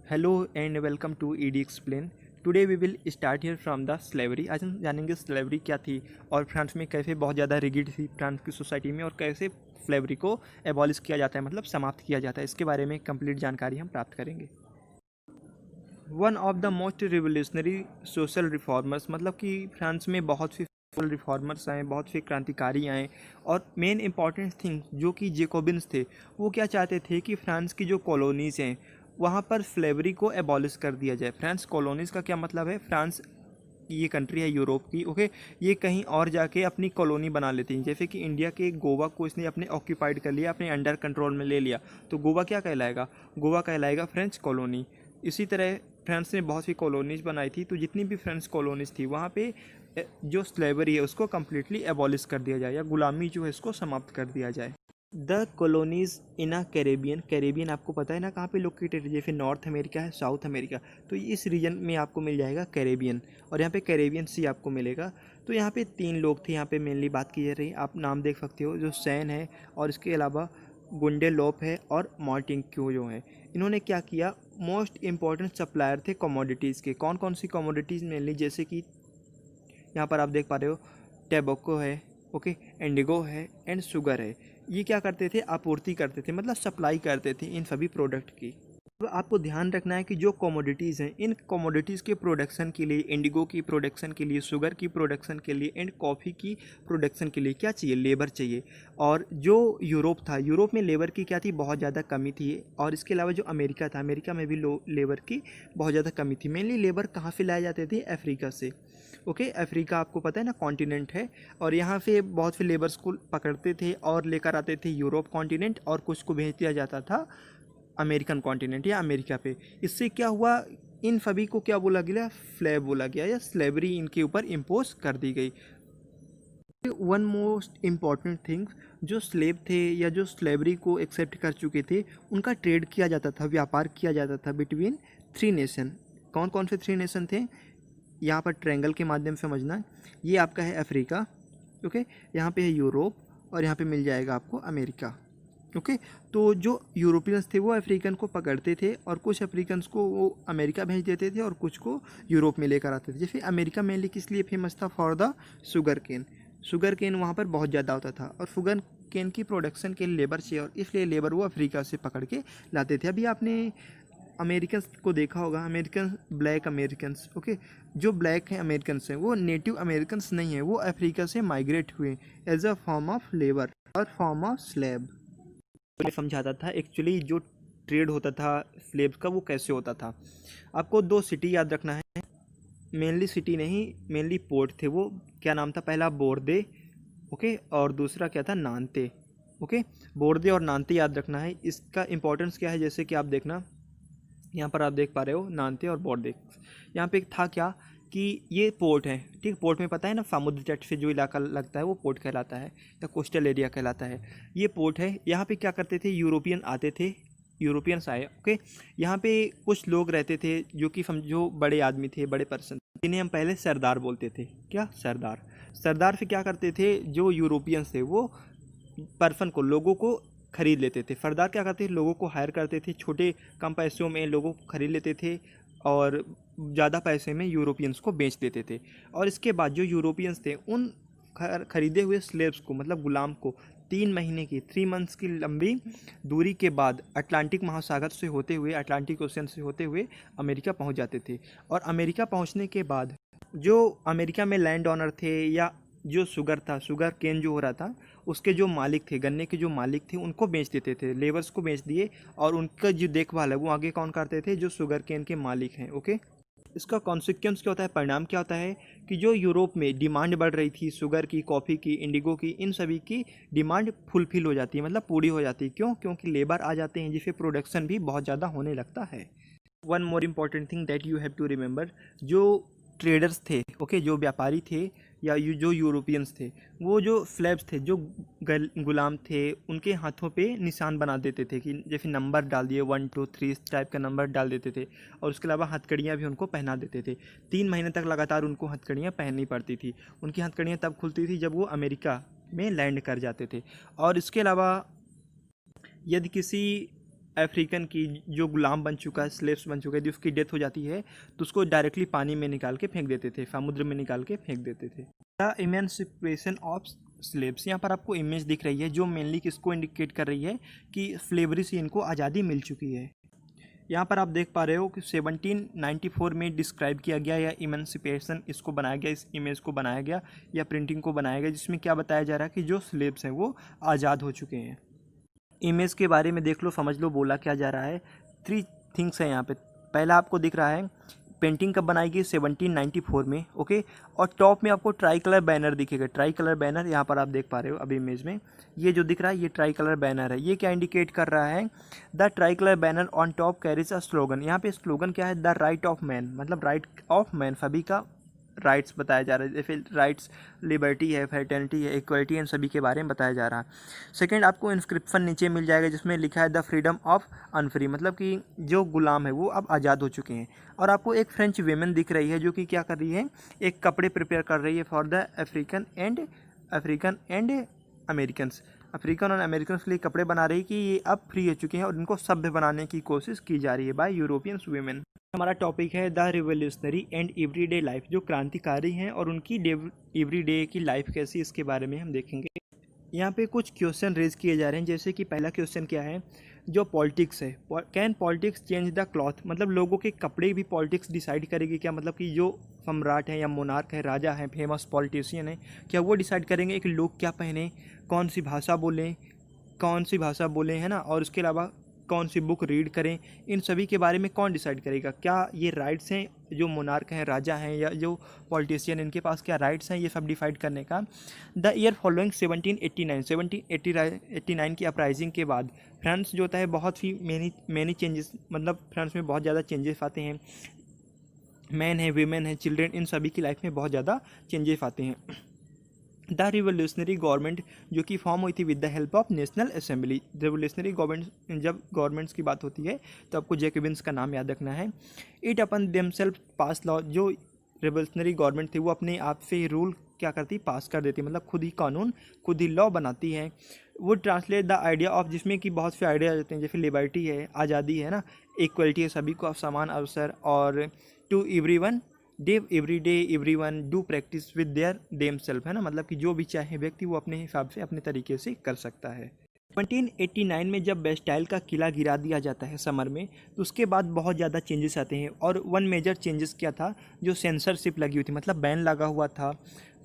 Hello and welcome to ED explain. Today we will start here from the slavery. आज हम जानेंगे slavery क्या थी और फ्रांस में कैसे बहुत ज़्यादा रिगिड थी फ्रांस की सोसाइटी में और कैसे स्लेवरी को एबॉलिश किया जाता है, मतलब समाप्त किया जाता है। इसके बारे में कंप्लीट जानकारी हम प्राप्त करेंगे। One of the most revolutionary social reformers, मतलब कि फ्रांस में बहुत सी सोशल रिफॉर्मर्स आए, बहुत से क्रांतिकारी आए और मेन इंपॉर्टेंट थिंग जो कि जेकोबिन्स थे, वो क्या चाहते थे कि फ्रांस की जो कॉलोनीज़ हैं वहाँ पर स्लेवरी को एबॉलिश कर दिया जाए। फ्रांस कॉलोनीज़ का क्या मतलब है? फ्रांस ये कंट्री है यूरोप की, ओके, ये कहीं और जाके अपनी कॉलोनी बना लेती हैं। जैसे कि इंडिया के गोवा को इसने अपने ऑक्यूपाइड कर लिया, अपने अंडर कंट्रोल में ले लिया, तो गोवा क्या कहलाएगा? गोवा कहलाएगा फ्रेंच कॉलोनी। इसी तरह फ्रांस ने बहुत सी कॉलोनीज़ बनाई थी, तो जितनी भी फ्रेंच कॉलोनीज़ थी वहाँ पे जो स्लेवरी है उसको कम्प्लीटली एबॉलिश कर दिया जाए या गुलामी जो है इसको समाप्त कर दिया जाए। The colonies in a Caribbean, Caribbean आपको पता है ना कहाँ पे लोकेटेड है? जैसे नॉर्थ अमेरिका है, साउथ अमेरिका, तो इस रीजन में आपको मिल जाएगा कैरेबियन और यहाँ पे कैरेबियन सी आपको मिलेगा। तो यहाँ पे 3 लोग थे, यहाँ पे मेनली बात की जा रही है, आप नाम देख सकते हो, जो सैन है और इसके अलावा गुंडेलोप है और मार्टिंक्यू जो है। इन्होंने क्या किया? मोस्ट इम्पॉर्टेंट सप्लायर थे कमोडिटीज़ के। कौन कौन सी कमोडिटीज़? मेनली जैसे कि यहाँ पर आप देख पा रहे हो, टैबोको है, ओके, इंडिगो है एंड शुगर है। ये क्या करते थे? आपूर्ति करते थे, मतलब सप्लाई करते थे इन सभी प्रोडक्ट की। तो आपको ध्यान रखना है कि जो कमोडिटीज़ हैं, इन कमोडिटीज़ के प्रोडक्शन के लिए, इंडिगो की प्रोडक्शन के लिए, शुगर की प्रोडक्शन के लिए एंड कॉफ़ी की प्रोडक्शन के लिए क्या चाहिए? लेबर चाहिए। और जो यूरोप था, यूरोप में लेबर की क्या थी? बहुत ज़्यादा कमी थी। और इसके अलावा जो अमेरिका था, अमेरिका में भी लेबर की बहुत ज़्यादा कमी थी। मेनली लेबर कहाँ से लाए जाते थे? अफ्रीका से, ओके। अफ्रीका आपको पता है ना कॉन्टिनेंट है, और यहाँ से बहुत से लेबर्स को पकड़ते थे और लेकर आते थे यूरोप कॉन्टिनेंट, और कुछ को भेज दिया जाता था अमेरिकन कॉन्टिनेंट या अमेरिका पे। इससे क्या हुआ? इन सभी को क्या बोला गया? स्लेव बोला गया, या स्लेवरी इनके ऊपर इम्पोज कर दी गई। वन मोस्ट इम्पॉर्टेंट थिंग, जो स्लेव थे या जो स्लेवरी को एक्सेप्ट कर चुके थे, उनका ट्रेड किया जाता था, व्यापार किया जाता था बिटवीन 3 नेशन। कौन कौन से 3 नेशन थे? यहाँ पर ट्रायंगल के माध्यम से समझना। ये आपका है अफ्रीका, ओके, यहाँ पे है यूरोप और यहाँ पे मिल जाएगा आपको अमेरिका, ओके। तो जो यूरोपियंस थे वो अफ्रीकन को पकड़ते थे और कुछ अफ्रीकन्स को वो अमेरिका भेज देते थे और कुछ को यूरोप में लेकर आते थे। जैसे अमेरिका मेनली किस लिए फेमस था? For the sugar cane. Sugar cane वहाँ पर बहुत ज़्यादा होता था और शुगर केन की प्रोडक्शन के लिए लेबर चाहिए, और इसलिए लेबर वो अफ्रीका से पकड़ के लाते थे। अभी आपने अमेरिकन्स को देखा होगा, अमेरिकन, ब्लैक अमेरिकन्स, ओके। जो ब्लैक हैं अमेरिकन्स हैं वो नेटिव अमेरिकन्स नहीं है, वो अफ्रीका से माइग्रेट हुए as a form of labour और फॉर्म ऑफ स्लेब। तो समझाता था एक्चुअली जो ट्रेड होता था स्लेब्स का वो कैसे होता था। आपको 2 सिटी याद रखना है, मेनली सिटी नहीं, मेनली पोर्ट थे वो। क्या नाम था? पहला बोर्दे, ओके, और दूसरा क्या था? नानते, ओके। बोर्दे और नानते याद रखना है। इसका इंपॉर्टेंस क्या है? जैसे कि आप देखना, यहाँ पर आप देख पा रहे हो नानते और बोर्दे। यहाँ पे था क्या कि ये पोर्ट है, ठीक। पोर्ट में पता है ना, समुद्र तट से जो इलाका लगता है वो पोर्ट कहलाता है या कोस्टल एरिया कहलाता है। ये पोर्ट है। यहाँ पे क्या करते थे? यूरोपियन आते थे, यूरोपियंस आए, ओके। यहाँ पे कुछ लोग रहते थे जो कि समझो बड़े आदमी थे, बड़े पर्सन, जिन्हें हम पहले सरदार बोलते थे। क्या? सरदार। सरदार से क्या करते थे? जो यूरोपियंस थे वो पर्सन को, लोगों को खरीद लेते थे। सरदार क्या करते थे? लोगों को हायर करते थे, छोटे कम पैसों में लोगों को खरीद लेते थे और ज़्यादा पैसे में यूरोपियंस को बेच देते थे। और इसके बाद जो यूरोपियंस थे उन खरीदे हुए स्लेव्स को, मतलब गुलाम को, 3 महीने की, 3 मंथ्स की लंबी दूरी के बाद अटलांटिक महासागर से होते हुए, अटलांटिक ओशन से होते हुए अमेरिका पहुंच जाते थे। और अमेरिका पहुंचने के बाद जो अमेरिका में लैंड ऑनर थे या जो शुगर था, शुगर केन जो हो रहा था, उसके जो मालिक थे, गन्ने के जो मालिक थे, उनको बेच देते थे, लेबर्स को बेच दिए, और उनका जो देखभाल है वो आगे कौन करते थे? जो शुगर केन के मालिक हैं, ओके। इसका कॉन्सिक्वेंस क्या होता है? परिणाम क्या होता है कि जो यूरोप में डिमांड बढ़ रही थी शुगर की, कॉफ़ी की, इंडिगो की, इन सभी की डिमांड फुलफिल हो जाती है, मतलब पूरी हो जाती है। क्यों? क्योंकि लेबर आ जाते हैं, जिससे प्रोडक्शन भी बहुत ज़्यादा होने लगता है। One more important thing that you have to remember, जो ट्रेडर्स थे, ओके, जो व्यापारी थे या जो यूरोपियंस थे, वो जो स्लेव्स थे, जो गुलाम थे, उनके हाथों पे निशान बना देते थे कि जैसे नंबर डाल दिए, 1 2 3 इस टाइप का नंबर डाल देते थे। और उसके अलावा हथकड़ियाँ भी उनको पहना देते थे। 3 महीने तक लगातार उनको हथकड़ियाँ पहननी पड़ती थी। उनकी हथकड़ियाँ तब खुलती थी जब वो अमेरिका में लैंड कर जाते थे। और इसके अलावा यदि किसी अफ्रीकन की जो गुलाम बन चुका है, स्लेव्स बन चुका है, जो उसकी डेथ हो जाती है तो उसको डायरेक्टली पानी में निकाल के फेंक देते थे, समुद्र में निकाल के फेंक देते थे। द इमेंसिपेशन ऑफ स्लेव्स, यहाँ पर आपको इमेज दिख रही है जो मेनली किसको इंडिकेट कर रही है कि स्लेवरी से इनको आज़ादी मिल चुकी है। यहाँ पर आप देख पा रहे हो कि 1794 में डिस्क्राइब किया गया या इमेंसिपेशन इसको बनाया गया, इस इमेज को बनाया गया या प्रिंटिंग को बनाया गया, जिसमें क्या बताया जा रहा है कि जो स्लेव्स हैं वो आज़ाद हो चुके हैं। इमेज के बारे में देख लो, समझ लो बोला क्या जा रहा है। 3 थिंग्स हैं यहाँ पे। पहला आपको दिख रहा है पेंटिंग कब बनाई गई, 1794 में, ओके। और टॉप में आपको ट्राई कलर बैनर दिखेगा, ट्राई कलर बैनर यहाँ पर आप देख पा रहे हो अभी इमेज में, ये जो दिख रहा है ये ट्राई कलर बैनर है। ये क्या इंडिकेट कर रहा है, the try colour banner on top carries a slogan. यहाँ पे स्लोगन क्या है, द राइट ऑफ मैन, मतलब राइट ऑफ मैन, सभी का राइट्स बताया जा रहा है, जैसे राइट्स लिबर्टी है, फ्रेटर्निटी है, इक्वलिटी है, इन सभी के बारे में बताया जा रहा है। सेकंड, आपको इंस्क्रिप्शन नीचे मिल जाएगा जिसमें लिखा है द फ्रीडम ऑफ अनफ्री, मतलब कि जो गुलाम है वो अब आज़ाद हो चुके हैं। और आपको एक फ्रेंच वेमेन दिख रही है जो कि क्या कर रही है, एक कपड़े प्रिपेयर कर रही है for the African and Americans, African और अमेरिकन के लिए कपड़े बना रही कि ये अब फ्री हो चुके हैं और इनको सभ्य बनाने की कोशिश की जा रही है बाय यूरोपियंस वीमेन। हमारा टॉपिक है the revolutionary and everyday life, जो क्रांतिकारी हैं और उनकी एवरीडे की लाइफ कैसी, इसके बारे में हम देखेंगे। यहाँ पे कुछ क्वेश्चन रेज किए जा रहे हैं, जैसे कि पहला क्वेश्चन क्या है, जो पॉलिटिक्स है, can politics change the cloth, मतलब लोगों के कपड़े भी पॉलिटिक्स डिसाइड करेगी क्या, मतलब कि जो सम्राट है या मोनार्क है, राजा है, फेमस पॉलिटिशियन है, क्या वो डिसाइड करेंगे कि लोग क्या पहने, कौन सी भाषा बोलें, है ना, और उसके अलावा कौन सी बुक रीड करें, इन सभी के बारे में कौन डिसाइड करेगा। क्या ये राइट्स हैं जो मोनार्क हैं, राजा हैं, या जो पॉलिटिशियन, इनके पास क्या राइट्स हैं ये सब डिसाइड करने का। द ईयर फॉलोइंग 1789 की अपराइजिंग के बाद फ्रांस जो होता है बहुत ही मैनी चेंजेस, मतलब फ्रांस में बहुत ज़्यादा चेंजेस आते हैं, मैन है, वीमेन है, चिल्ड्रेन, इन सभी की लाइफ में बहुत ज़्यादा चेंजेस आते हैं। द रिवोल्यूशनरी गवर्नमेंट जो कि फॉर्म हुई थी with the help of national assembly, revolutionary government, जब गवर्नमेंट्स की बात होती है तो आपको जैकोबिन्स का नाम याद रखना है। It upon themselves pass law, जो रिवोल्यूशनरी गवर्नमेंट थी वो अपने आप से ही रूल क्या करती, पास कर देती, मतलब खुद ही कानून, खुद ही लॉ बनाती है। वो ट्रांसलेट द आइडिया ऑफ, जिसमें कि बहुत से आइडिया आते हैं, जैसे लिबर्टी है, आज़ादी है ना, इक्वलिटी है, सभी को समान अवसर, और to everyone they've every day everyone do practice with their them self, है ना, मतलब कि जो भी चाहे व्यक्ति वो अपने हिसाब से अपने तरीके से कर सकता है। 1789 में जब बेस्टाइल का किला गिरा दिया जाता है समर में, तो उसके बाद बहुत ज़्यादा चेंजेस आते हैं। और वन मेजर चेंजेस क्या था, जो सेंसरशिप लगी हुई थी, मतलब बैन लगा हुआ था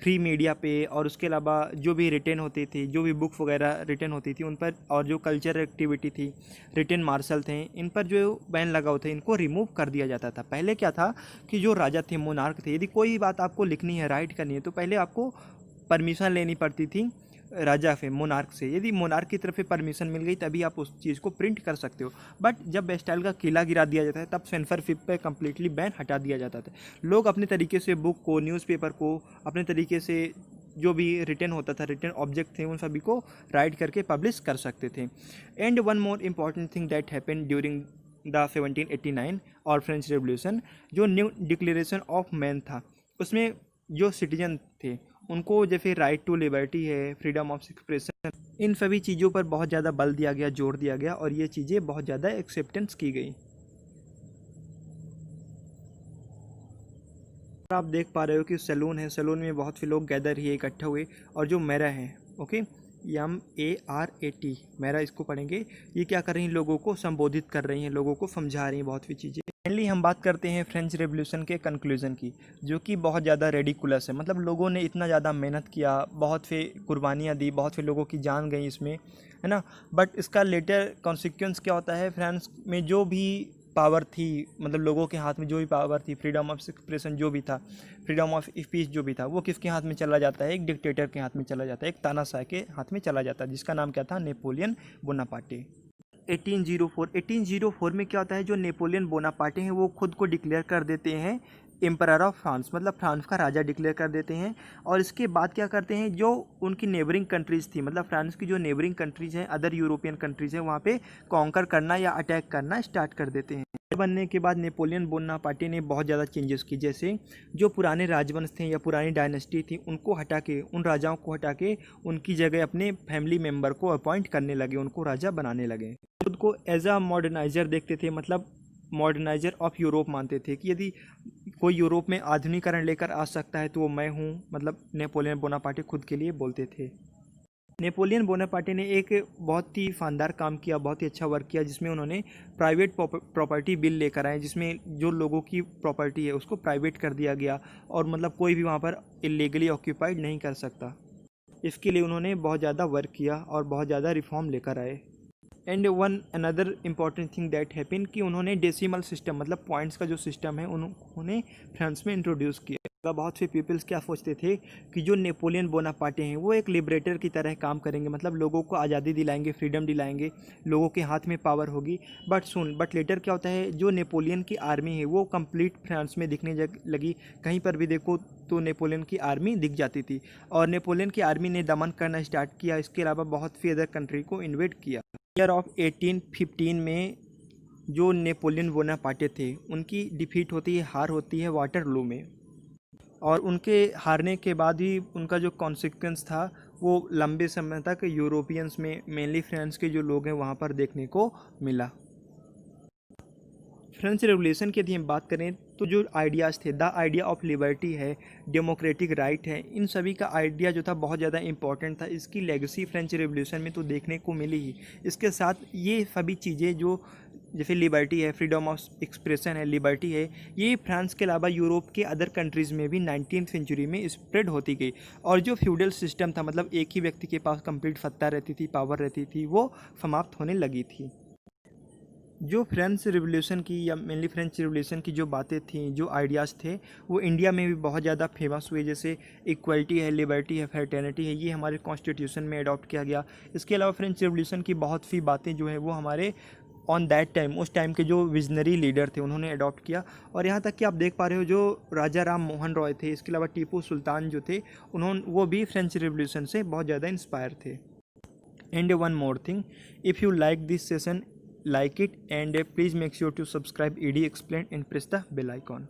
फ्री मीडिया पे, और उसके अलावा जो भी रिटन होती थी, जो भी बुक्स वगैरह रिटन होती थी उन पर, और जो कल्चरल एक्टिविटी थी, रिटन मार्शल थे, इन पर जो बैन लगा हुआ था इनको रिमूव कर दिया जाता था। पहले क्या था कि जो राजा थे, मोनार्क थे, यदि कोई बात आपको लिखनी है, राइट करनी है, तो पहले आपको परमिशन लेनी पड़ती थी राजा से, मोनार्क से। यदि मोनार्क की तरफ से परमिशन मिल गई तभी आप उस चीज़ को प्रिंट कर सकते हो। बट जब बेस्टाइल का किला गिरा दिया जाता है तब सेंसरशिप पे कम्प्लीटली बैन हटा दिया जाता था। लोग अपने तरीके से बुक को, न्यूज़पेपर को, अपने तरीके से जो भी रिटन होता था, रिटन ऑब्जेक्ट थे, उन सभी को राइट करके पब्लिश कर सकते थे। And one more important thing that happened during the 1789 और फ्रेंच रेवोल्यूशन, जो न्यू डिक्लेरेशन ऑफ मैन था, उसमें जो सिटीजन थे उनको जैसे राइट टू लिबर्टी है, फ्रीडम ऑफ एक्सप्रेशन, इन सभी चीज़ों पर बहुत ज़्यादा बल दिया गया, जोर दिया गया, और ये चीज़ें बहुत ज़्यादा एक्सेप्टेंस की गई। आप देख पा रहे हो कि सैलून है, सैलून में बहुत से लोग गैदर ही इकट्ठे हुए, और जो मेरा है, ओके, MARAT, मेरा इसको पढ़ेंगे, ये क्या कर रही हैं, लोगों को संबोधित कर रही हैं, लोगों को समझा रही हैं बहुत सी चीज़ें। मेनली हम बात करते हैं फ्रेंच रेवोल्यूशन के कंक्लूजन की, जो कि बहुत ज़्यादा रेडिकुलस है, मतलब लोगों ने इतना ज़्यादा मेहनत किया, बहुत से कुर्बानियाँ दी, बहुत से लोगों की जान गई इसमें, है ना, बट इसका लेटर कॉन्सिक्वेंस क्या होता है, फ्रांस में जो भी पावर थी, मतलब लोगों के हाथ में जो भी पावर थी, फ्रीडम ऑफ एक्सप्रेशन जो भी था, फ्रीडम ऑफ स्पीच जो भी था, वो किसके हाथ में चला जाता है, एक डिक्टेटर के हाथ में चला जाता है, एक तानाशाह के हाथ में चला जाता है, जिसका नाम क्या था, नेपोलियन बोनापार्टे। 1804 में क्या होता है, जो नेपोलियन बोनापार्टे हैं वो खुद को डिक्लेयर कर देते हैं एम्परर ऑफ फ्रांस, मतलब फ्रांस का राजा डिक्लेयर कर देते हैं। और इसके बाद क्या करते हैं, जो उनकी नेबरिंग कंट्रीज़ थी, मतलब फ्रांस की जो नेबरिंग कंट्रीज़ हैं, अदर यूरोपियन कंट्रीज़ हैं, वहाँ पे कॉन्कर करना या अटैक करना स्टार्ट कर देते हैं। बनने के बाद नेपोलियन बोनापार्टे ने बहुत ज़्यादा चेंजेस की, जैसे जो पुराने राजवंश थे या पुरानी डायनेस्टी थी उनको हटा के, उन राजाओं को हटा के उनकी जगह अपने फैमिली मेम्बर को अपॉइंट करने लगे, उनको राजा बनाने लगे। खुद को एज अ मॉडर्नाइजर देखते थे, मतलब मॉडर्नाइजर ऑफ यूरोप मानते थे कि यदि कोई यूरोप में आधुनिकीकरण लेकर आ सकता है तो वो मैं हूँ, मतलब नेपोलियन बोनापार्टे खुद के लिए बोलते थे। नेपोलियन बोनापार्टे ने एक बहुत ही शानदार काम किया, बहुत ही अच्छा वर्क किया, जिसमें उन्होंने प्राइवेट प्रॉपर्टी बिल लेकर आए, जिसमें जो लोगों की प्रॉपर्टी है उसको प्राइवेट कर दिया गया और मतलब कोई भी वहाँ पर इलीगली ऑक्यूपाइड नहीं कर सकता। इसके लिए उन्होंने बहुत ज़्यादा वर्क किया और बहुत ज़्यादा रिफॉर्म लेकर आए। And one another important thing that happen कि उन्होंने डेसिमल सिस्टम, मतलब पॉइंट्स का जो सिस्टम है उन्होंने फ्रांस में इंट्रोड्यूस किया। बहुत से पीपल्स क्या सोचते थे कि जो नेपोलियन बोनापार्टे हैं वो एक लिबरेटर की तरह काम करेंगे, मतलब लोगों को आज़ादी दिलाएंगे, फ्रीडम दिलाएंगे, लोगों के हाथ में पावर होगी। बट लेटर क्या होता है, जो नेपोलियन की आर्मी है वो कंप्लीट फ्रांस में दिखने लगी। कहीं पर भी देखो तो नेपोलियन की आर्मी दिख जाती थी और नेपोलियन की आर्मी ने दमन करना स्टार्ट किया। इसके अलावा बहुत सी अदर कंट्री को इन्वेड किया। ईयर ऑफ 1815 में जो नेपोलियन बोनापार्टे थे उनकी डिफीट होती है, हार होती है वाटरलू में, और उनके हारने के बाद ही उनका जो कॉन्सिक्वेंस था वो लंबे समय तक यूरोपियंस में, मेनली फ्रांस के जो लोग हैं वहाँ पर देखने को मिला। फ्रेंच रेवोल्यूशन की यदि हम बात करें तो जो आइडियाज़ थे, द आइडिया ऑफ लिबर्टी है, डेमोक्रेटिक राइट है, इन सभी का आइडिया जो था बहुत ज़्यादा इंपॉर्टेंट था। इसकी लेगेसी फ्रेंच रेवोल्यूशन में तो देखने को मिली ही। इसके साथ ये सभी चीज़ें जो जैसे लिबर्टी है, फ्रीडम ऑफ एक्सप्रेशन है, लिबर्टी है, ये फ्रांस के अलावा यूरोप के अदर कंट्रीज़ में भी 19वीं सेंचुरी में स्प्रेड होती गई। और जो फ्यूडल सिस्टम था, मतलब एक ही व्यक्ति के पास कंप्लीट सत्ता रहती थी, पावर रहती थी, वो समाप्त होने लगी थी। जो फ्रेंच रिवोल्यूशन की या मेनली फ्रेंच रिवोल्यूशन की जो बातें थी, जो आइडियाज़ थे, वो इंडिया में भी बहुत ज़्यादा फेमस हुए। जैसे इक्वलिटी है, लिबर्टी है, फ्रेटर्निटी है, ये हमारे कॉन्स्टिट्यूशन में अडॉप्ट किया गया। इसके अलावा फ्रेंच रिवोल्यूशन की बहुत सी बातें जो है वो हमारे ऑन दैट टाइम, उस टाइम के जो विजनरी लीडर थे उन्होंने अडॉप्ट किया। और यहाँ तक कि आप देख पा रहे हो जो राजा राम मोहन रॉय थे, इसके अलावा टीपू सुल्तान जो थे, वो भी फ्रेंच रिवोल्यूशन से बहुत ज़्यादा इंस्पायर थे। And one more thing, if you like this session, like it, and please make sure to subscribe ED Explained and press the bell icon.